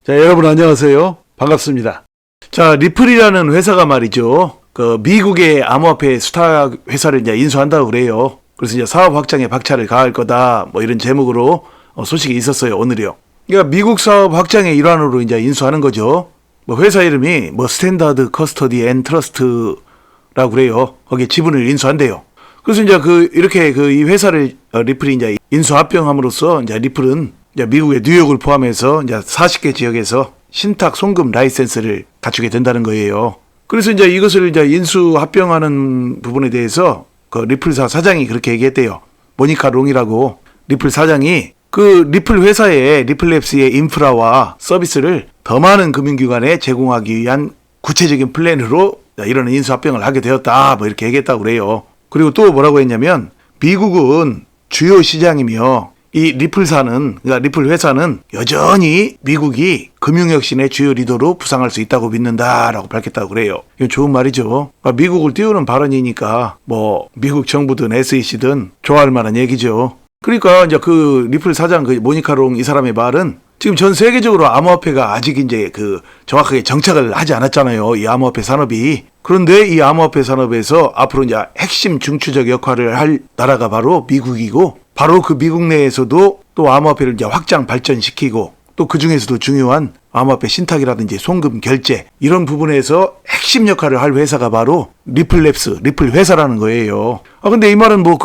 자, 여러분 안녕하세요. 반갑습니다. 자, 리플이라는 회사가 말이죠. 그 미국의 암호화폐 수탁 회사를 이제 인수한다고 그래요. 그래서 이제 사업 확장에 박차를 가할 거다. 뭐 이런 제목으로 소식이 있었어요. 오늘이요. 그러니까 미국 사업 확장의 일환으로 이제 인수하는 거죠. 뭐 회사 이름이 뭐 스탠다드 커스터디 앤 트러스트라고 그래요. 거기에 지분을 인수한대요. 그래서 이제 이렇게 이 회사를 리플이 이제 인수 합병함으로써 이제 리플은 이제 미국의 뉴욕을 포함해서 이제 40개 지역에서 신탁 송금 라이센스를 갖추게 된다는 거예요. 그래서 이제 이것을 이제 인수 합병하는 부분에 대해서 그 리플사 사장이 그렇게 얘기했대요. 모니카 롱이라고 리플 사장이 그 리플 회사의 리플랩스의 인프라와 서비스를 더 많은 금융기관에 제공하기 위한 구체적인 플랜으로 이런 인수 합병을 하게 되었다. 뭐 이렇게 얘기했다고 그래요. 그리고 또 뭐라고 했냐면 미국은 주요 시장이며 이 리플사는, 그러니까 리플 회사는 여전히 미국이 금융혁신의 주요 리더로 부상할 수 있다고 믿는다라고 밝혔다고 그래요. 이건 좋은 말이죠. 그러니까 미국을 띄우는 발언이니까 뭐 미국 정부든 SEC든 좋아할 만한 얘기죠. 그러니까 이제 그 리플 사장 그 모니카 롱 이 사람의 말은 지금 전 세계적으로 암호화폐가 아직 이제 정확하게 정착을 하지 않았잖아요. 이 암호화폐 산업이. 그런데 이 암호화폐 산업에서 앞으로 이제 핵심 중추적 역할을 할 나라가 바로 미국이고, 바로 그 미국 내에서도 또 암호화폐를 이제 확장 발전시키고, 또 그 중에서도 중요한 암호화폐 신탁이라든지 송금 결제 이런 부분에서 핵심 역할을 할 회사가 바로 리플랩스, 리플 회사라는 거예요. 근데 이 말은 뭐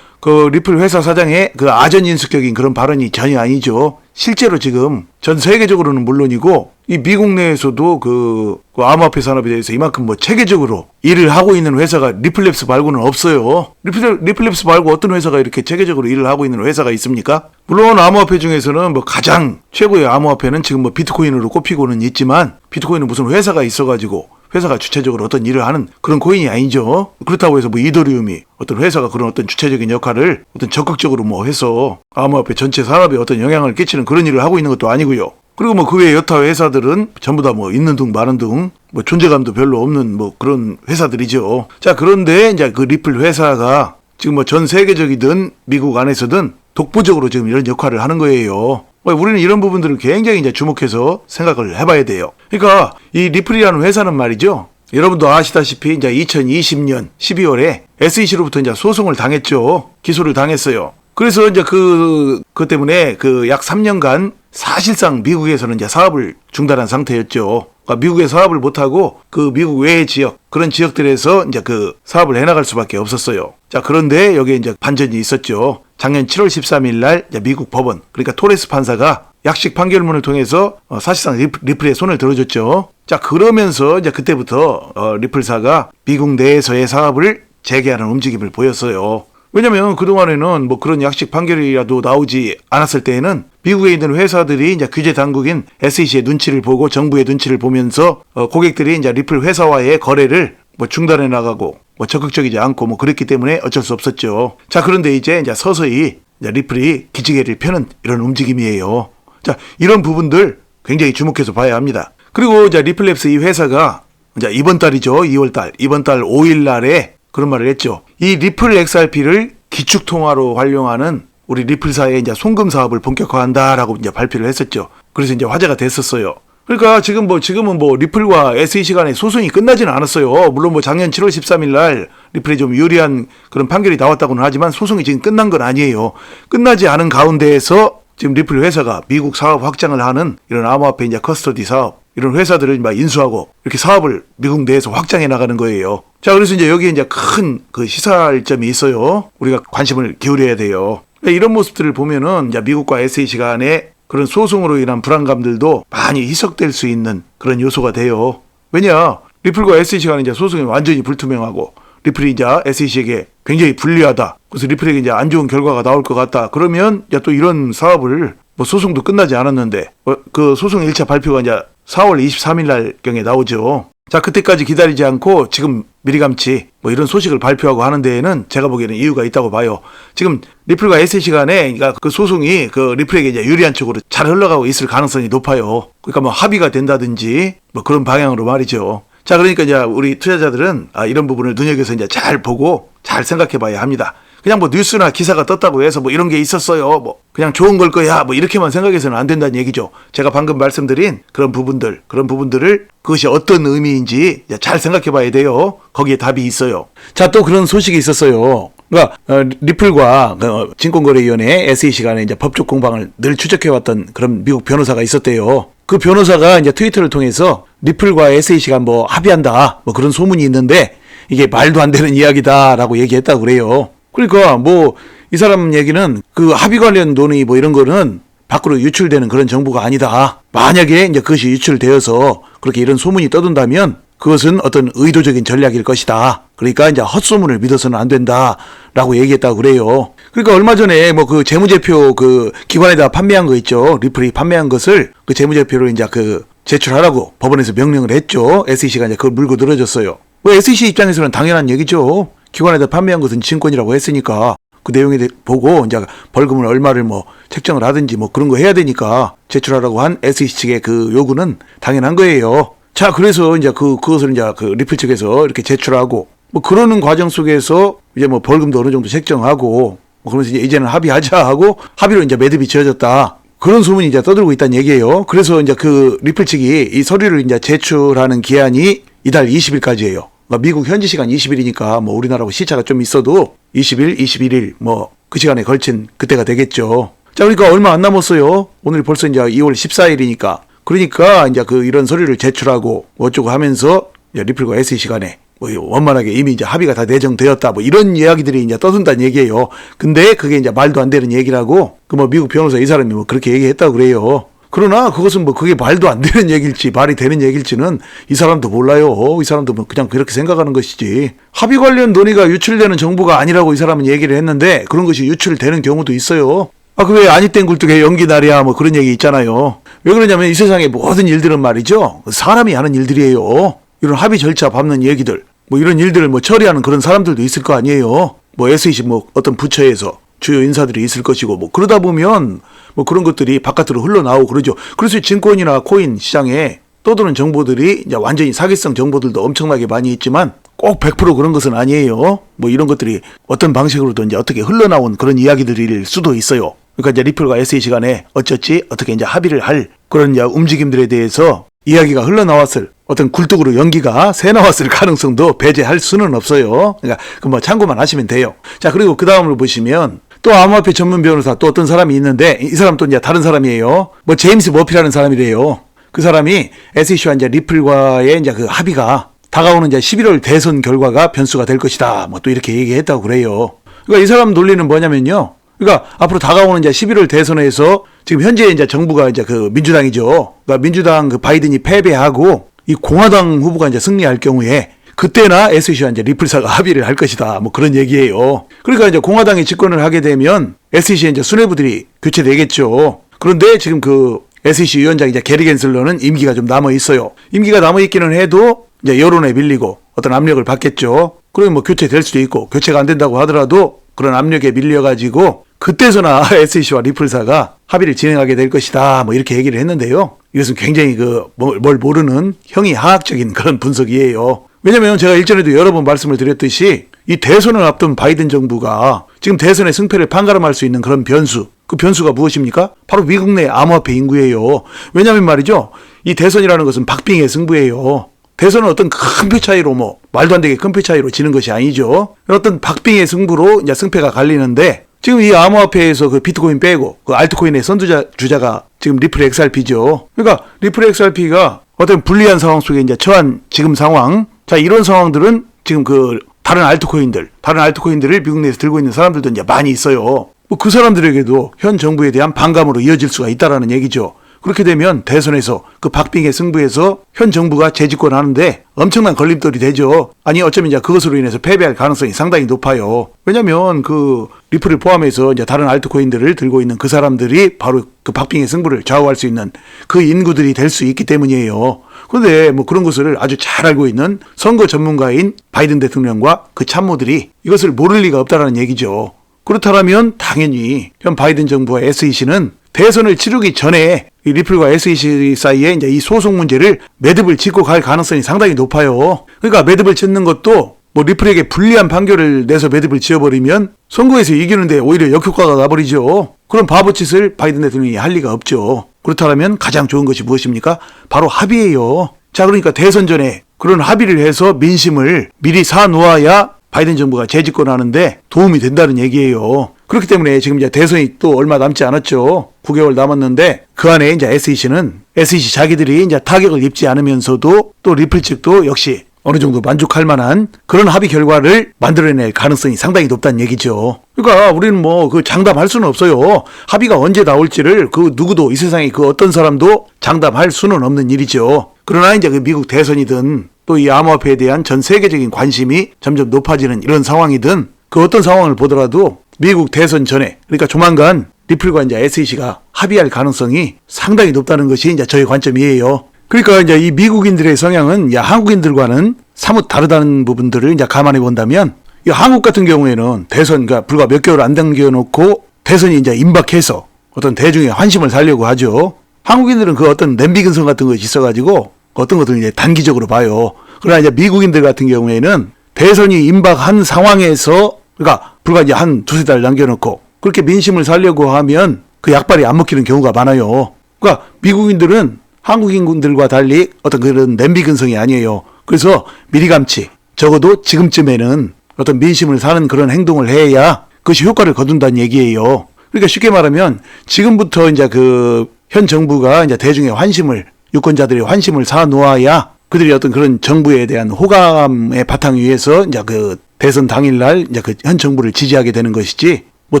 리플 회사 사장의 아전인수격인 그런 발언이 전혀 아니죠. 실제로 지금 전 세계적으로는 물론이고 이 미국 내에서도 그 암호화폐 산업에 대해서 이만큼 뭐 체계적으로 일을 하고 있는 회사가 리플랩스 말고는 없어요. 리플랩스 말고 어떤 회사가 이렇게 체계적으로 일을 하고 있는 회사가 있습니까? 물론 암호화폐 중에서는 뭐 가장 최고의 암호화폐는 지금 뭐 비트코인으로 꼽히고는 있지만, 비트코인은 무슨 회사가 있어가지고 회사가 주체적으로 어떤 일을 하는 그런 코인이 아니죠. 그렇다고 해서 뭐 이더리움이 어떤 회사가 그런 어떤 주체적인 역할을 어떤 적극적으로 뭐 해서 암호화폐 전체 산업에 어떤 영향을 끼치는 그런 일을 하고 있는 것도 아니고요. 그리고 뭐 그 외 여타 회사들은 전부 다 뭐 있는 둥 마는 둥 뭐 존재감도 별로 없는 뭐 그런 회사들이죠. 자, 그런데 이제 그 리플 회사가 지금 뭐 전 세계적이든 미국 안에서든 독보적으로 지금 이런 역할을 하는 거예요. 우리는 이런 부분들을 굉장히 이제 주목해서 생각을 해봐야 돼요. 그러니까 이 리플이라는 회사는 말이죠. 여러분도 아시다시피 이제 2020년 12월에 SEC로부터 이제 소송을 당했죠. 기소를 당했어요. 그래서 이제 그 때문에 약 3년간 사실상 미국에서는 이제 사업을 중단한 상태였죠. 그러니까 미국에 사업을 못하고 그 미국 외의 지역, 그런 지역들에서 이제 사업을 해나갈 수밖에 없었어요. 자, 그런데 여기에 이제 반전이 있었죠. 작년 7월 13일 날 미국 법원, 그러니까 토레스 판사가 약식 판결문을 통해서 사실상 리플의 손을 들어줬죠. 자, 그러면서 이제 그때부터 리플사가 미국 내에서의 사업을 재개하는 움직임을 보였어요. 왜냐면 그동안에는 뭐 그런 약식 판결이라도 나오지 않았을 때에는 미국에 있는 회사들이 이제 규제 당국인 SEC의 눈치를 보고 정부의 눈치를 보면서 고객들이 이제 리플 회사와의 거래를 뭐 중단해 나가고 뭐 적극적이지 않고 뭐 그랬기 때문에 어쩔 수 없었죠. 자, 그런데 이제 서서히 이제 리플이 기지개를 펴는 이런 움직임이에요. 자, 이런 부분들 굉장히 주목해서 봐야 합니다. 그리고 이제 리플랩스 이 회사가 이제 이번 달이죠. 2월달, 이번 달 5일 날에 그런 말을 했죠. 이 리플 XRP를 기축통화로 활용하는 우리 리플사의 이제 송금 사업을 본격화한다라고 이제 발표를 했었죠. 그래서 이제 화제가 됐었어요. 그러니까 지금은 뭐 리플과 SEC 간의 소송이 끝나지는 않았어요. 물론 뭐 작년 7월 13일 날 리플이 좀 유리한 그런 판결이 나왔다고는 하지만 소송이 지금 끝난 건 아니에요. 끝나지 않은 가운데에서 지금 리플 회사가 미국 사업 확장을 하는 이런 암호화폐 이제 커스터디 사업, 이런 회사들을 막 인수하고 이렇게 사업을 미국 내에서 확장해 나가는 거예요. 자, 그래서 이제 여기에 이제 큰 시사점이 있어요. 우리가 관심을 기울여야 돼요. 이런 모습들을 보면은 이제 미국과 SEC 간의 그런 소송으로 인한 불안감들도 많이 희석될 수 있는 그런 요소가 돼요. 왜냐? 리플과 SEC 간의 이제 소송이 완전히 불투명하고 리플이 이제 SEC에게 굉장히 불리하다. 그래서 리플에게 이제 안 좋은 결과가 나올 것 같다. 그러면 이제 또 이런 사업을 뭐 소송도 끝나지 않았는데 그 소송 1차 발표가 이제 4월 23일 날 경에 나오죠. 자, 그때까지 기다리지 않고 지금 미리감치 뭐 이런 소식을 발표하고 하는 데에는 제가 보기에는 이유가 있다고 봐요. 지금 리플과 SEC 간에 그러니까 그 소송이 리플에게 이제 유리한 쪽으로 잘 흘러가고 있을 가능성이 높아요. 그러니까 뭐 합의가 된다든지 뭐 그런 방향으로 말이죠. 자, 그러니까 이제 우리 투자자들은 이런 부분을 눈여겨서 이제 잘 보고 잘 생각해 봐야 합니다. 그냥 뭐 뉴스나 기사가 떴다고 해서 뭐 이런 게 있었어요. 뭐 그냥 좋은 걸 거야. 뭐 이렇게만 생각해서는 안 된다는 얘기죠. 제가 방금 말씀드린 그런 부분들을 그것이 어떤 의미인지 잘 생각해 봐야 돼요. 거기에 답이 있어요. 자, 또 그런 소식이 있었어요. 그러니까 리플과 증권거래위원회 SEC 간에 이제 법적 공방을 늘 추적해왔던 그런 미국 변호사가 있었대요. 그 변호사가 이제 트위터를 통해서 리플과 SEC가 뭐 합의한다 뭐 그런 소문이 있는데 이게 말도 안 되는 이야기다라고 얘기했다고 그래요. 그러니까 뭐 이 사람 얘기는 그 합의 관련 논의 뭐 이런 거는 밖으로 유출되는 그런 정보가 아니다. 만약에 이제 그것이 유출되어서 그렇게 이런 소문이 떠든다면 그것은 어떤 의도적인 전략일 것이다. 그러니까 이제 헛소문을 믿어서는 안 된다라고 얘기했다고 그래요. 그러니까 얼마 전에 뭐 그 재무제표 그 기관에다 판매한 거 있죠. 리플이 판매한 것을 그 재무제표를 이제 그 제출하라고 법원에서 명령을 했죠. SEC가 이제 그걸 물고 늘어졌어요. 뭐 SEC 입장에서는 당연한 얘기죠. 기관에다 판매한 것은 증권이라고 했으니까 그 내용에 보고 이제 벌금을 얼마를 뭐 책정을 하든지 뭐 그런 거 해야 되니까 제출하라고 한 SEC 측의 그 요구는 당연한 거예요. 자, 그래서 이제 그것을 이제 그 리플 측에서 이렇게 제출하고 뭐 그러는 과정 속에서 이제 뭐 벌금도 어느 정도 책정하고 뭐 그러면서 이제는 합의하자 하고 합의로 이제 매듭이 지어졌다. 그런 소문이 이제 떠들고 있다는 얘기예요. 그래서 이제 그 리플 측이 이 서류를 이제 제출하는 기한이 이달 20일까지예요. 그러니까 미국 현지 시간 20일이니까 뭐 우리나라하고 시차가 좀 있어도 20일, 21일 뭐 그 시간에 걸친 그때가 되겠죠. 자, 그러니까 얼마 안 남았어요. 오늘 벌써 이제 2월 14일이니까. 그러니까 이제 그 이런 서류를 제출하고 어쩌고 하면서 이제 리플과 SEC 간에 뭐 원만하게 이미 이제 합의가 다 내정되었다 뭐 이런 이야기들이 이제 떠든다는 얘기예요. 근데 그게 이제 말도 안 되는 얘기라고 그 뭐 미국 변호사 이 사람이 뭐 그렇게 얘기했다고 그래요. 그러나 그것은 뭐 그게 말도 안 되는 얘기일지 말이 되는 얘기일지는 이 사람도 몰라요. 이 사람도 뭐 그냥 그렇게 생각하는 것이지. 합의 관련 논의가 유출되는 정보가 아니라고 이 사람은 얘기를 했는데 그런 것이 유출되는 경우도 있어요. 아, 그 왜 아니땐 굴뚝에 연기나랴 뭐 그런 얘기 있잖아요. 왜 그러냐면 이 세상의 모든 일들은 말이죠. 사람이 하는 일들이에요. 이런 합의 절차 밟는 얘기들. 뭐 이런 일들을 뭐 처리하는 그런 사람들도 있을 거 아니에요. 뭐 SEC 뭐 어떤 부처에서 주요 인사들이 있을 것이고 뭐 그러다 보면 뭐 그런 것들이 바깥으로 흘러나오고 그러죠. 그래서 증권이나 코인 시장에 떠도는 정보들이 이제 완전히 사기성 정보들도 엄청나게 많이 있지만 꼭 100% 그런 것은 아니에요. 뭐 이런 것들이 어떤 방식으로든 이제 어떻게 흘러나온 그런 이야기들일 수도 있어요. 그러니까 이제 리플과 SEC 간에 어쩌지 어떻게 이제 합의를 할 그런 이제 움직임들에 대해서 이야기가 흘러나왔을 어떤 굴뚝으로 연기가 새 나왔을 가능성도 배제할 수는 없어요. 그러니까 그 뭐 참고만 하시면 돼요. 자, 그리고 그 다음으로 보시면 또 암호화폐 전문 변호사 또 어떤 사람이 있는데 이 사람 또 이제 다른 사람이에요. 뭐 제임스 머피라는 사람이래요. 그 사람이 SEC와 이제 리플과의 이제 그 합의가 다가오는 이제 11월 대선 결과가 변수가 될 것이다. 뭐 또 이렇게 얘기했다고 그래요. 그러니까 이 사람 논리는 뭐냐면요. 그러니까 앞으로 다가오는 이제 11월 대선에서 지금 현재 이제 정부가 이제 그 민주당이죠. 그러니까 민주당 그 바이든이 패배하고 이 공화당 후보가 이제 승리할 경우에 그때나 SEC와 이제 리플사가 합의를 할 것이다. 뭐 그런 얘기예요. 그러니까 이제 공화당이 집권을 하게 되면 SEC의 이제 수뇌부들이 교체되겠죠. 그런데 지금 그 SEC 위원장 이제 게리 겐슬러는 임기가 좀 남아 있어요. 임기가 남아 있기는 해도 이제 여론에 밀리고 어떤 압력을 받겠죠. 그러면 뭐 교체될 수도 있고 교체가 안 된다고 하더라도 그런 압력에 밀려가지고 그때서나 SEC와 리플사가 합의를 진행하게 될 것이다. 뭐 이렇게 얘기를 했는데요. 이것은 굉장히 뭘 모르는 형이하학적인 그런 분석이에요. 왜냐면 제가 일전에도 여러 번 말씀을 드렸듯이 이 대선을 앞둔 바이든 정부가 지금 대선의 승패를 판가름할 수 있는 그런 변수, 그 변수가 무엇입니까? 바로 미국 내 암호화폐 인구예요. 왜냐면 말이죠. 이 대선이라는 것은 박빙의 승부예요. 대선은 어떤 큰 표 차이로 뭐 말도 안 되게 큰 표 차이로 지는 것이 아니죠. 어떤 박빙의 승부로 이제 승패가 갈리는데 지금 이 암호화폐에서 그 비트코인 빼고 그 알트코인의 선두주자가 지금 리플 XRP죠. 그러니까 리플 XRP가 어떤 불리한 상황 속에 이제 처한 지금 상황. 자, 이런 상황들은 지금 그 다른 알트코인들을 미국 내에서 들고 있는 사람들도 이제 많이 있어요. 뭐 그 사람들에게도 현 정부에 대한 반감으로 이어질 수가 있다라는 얘기죠. 그렇게 되면 대선에서 그 박빙의 승부에서 현 정부가 재집권하는데 엄청난 걸림돌이 되죠. 아니 어쩌면 이제 그것으로 인해서 패배할 가능성이 상당히 높아요. 왜냐면 그 리플을 포함해서 이제 다른 알트코인들을 들고 있는 그 사람들이 바로 그 박빙의 승부를 좌우할 수 있는 그 인구들이 될 수 있기 때문이에요. 그런데 뭐 그런 것을 아주 잘 알고 있는 선거 전문가인 바이든 대통령과 그 참모들이 이것을 모를 리가 없다라는 얘기죠. 그렇다면 당연히 현 바이든 정부와 SEC는 대선을 치르기 전에 이 리플과 SEC 사이에 이제 이 소송 문제를 매듭을 짓고 갈 가능성이 상당히 높아요. 그러니까 매듭을 짓는 것도 뭐 리플에게 불리한 판결을 내서 매듭을 지어버리면 선거에서 이기는데 오히려 역효과가 나버리죠. 그럼 바보짓을 바이든 대통령이 할 리가 없죠. 그렇다면 가장 좋은 것이 무엇입니까? 바로 합의예요. 자, 그러니까 대선 전에 그런 합의를 해서 민심을 미리 사놓아야 바이든 정부가 재집권하는데 도움이 된다는 얘기예요. 그렇기 때문에 지금 이제 대선이 또 얼마 남지 않았죠. 9개월 남았는데 그 안에 이제 SEC 자기들이 이제 타격을 입지 않으면서도 또 리플 측도 역시 어느 정도 만족할 만한 그런 합의 결과를 만들어낼 가능성이 상당히 높다는 얘기죠. 그러니까 우리는 뭐 그 장담할 수는 없어요. 합의가 언제 나올지를 그 누구도 이 세상에 그 어떤 사람도 장담할 수는 없는 일이죠. 그러나 이제 그 미국 대선이든 또 이 암호화폐에 대한 전 세계적인 관심이 점점 높아지는 이런 상황이든 그 어떤 상황을 보더라도 미국 대선 전에 그러니까 조만간 리플과 이제 SEC가 합의할 가능성이 상당히 높다는 것이 이제 저의 관점이에요. 그러니까 이제 이 미국인들의 성향은 한국인들과는 사뭇 다르다는 부분들을 이제 감안해 본다면 이 한국 같은 경우에는 대선 그러니까 불과 몇 개월 안 당겨놓고 대선이 이제 임박해서 어떤 대중의 환심을 살려고 하죠. 한국인들은 그 어떤 냄비 근성 같은 것이 있어가지고 어떤 것들을 이제 단기적으로 봐요. 그러나 이제 미국인들 같은 경우에는 대선이 임박한 상황에서 그러니까 불과 이제 한 두세 달 남겨놓고 그렇게 민심을 살려고 하면 그 약발이 안 먹히는 경우가 많아요. 그러니까 미국인들은 한국인들과 달리 어떤 그런 냄비 근성이 아니에요. 그래서 미리감치 적어도 지금쯤에는 어떤 민심을 사는 그런 행동을 해야 그것이 효과를 거둔다는 얘기예요. 그러니까 쉽게 말하면 지금부터 이제 그 현 정부가 이제 대중의 환심을 유권자들의 환심을 사놓아야 그들이 어떤 그런 정부에 대한 호감의 바탕 위에서 이제 그 대선 당일날 이제 그 현 정부를 지지하게 되는 것이지 뭐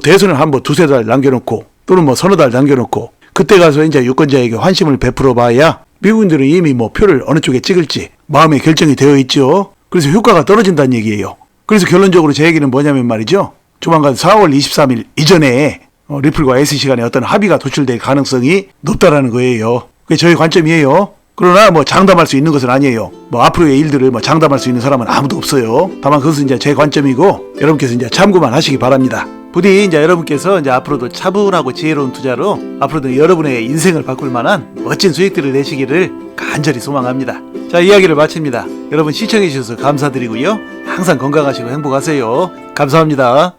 대선을 한 뭐 두세 달 남겨놓고 또는 뭐 서너 달 남겨놓고 그때 가서 이제 유권자에게 환심을 베풀어 봐야 미국인들은 이미 뭐 표를 어느 쪽에 찍을지 마음의 결정이 되어 있죠. 그래서 효과가 떨어진다는 얘기예요. 그래서 결론적으로 제 얘기는 뭐냐면 말이죠. 조만간 4월 23일 이전에 리플과 SEC 간에 어떤 합의가 도출될 가능성이 높다라는 거예요. 그게 저희 관점이에요. 그러나 뭐 장담할 수 있는 것은 아니에요. 뭐 앞으로의 일들을 뭐 장담할 수 있는 사람은 아무도 없어요. 다만 그것은 이제 제 관점이고 여러분께서 이제 참고만 하시기 바랍니다. 부디 이제 여러분께서 이제 앞으로도 차분하고 지혜로운 투자로 앞으로도 여러분의 인생을 바꿀 만한 멋진 수익들을 내시기를 간절히 소망합니다. 자, 이야기를 마칩니다. 여러분 시청해 주셔서 감사드리고요. 항상 건강하시고 행복하세요. 감사합니다.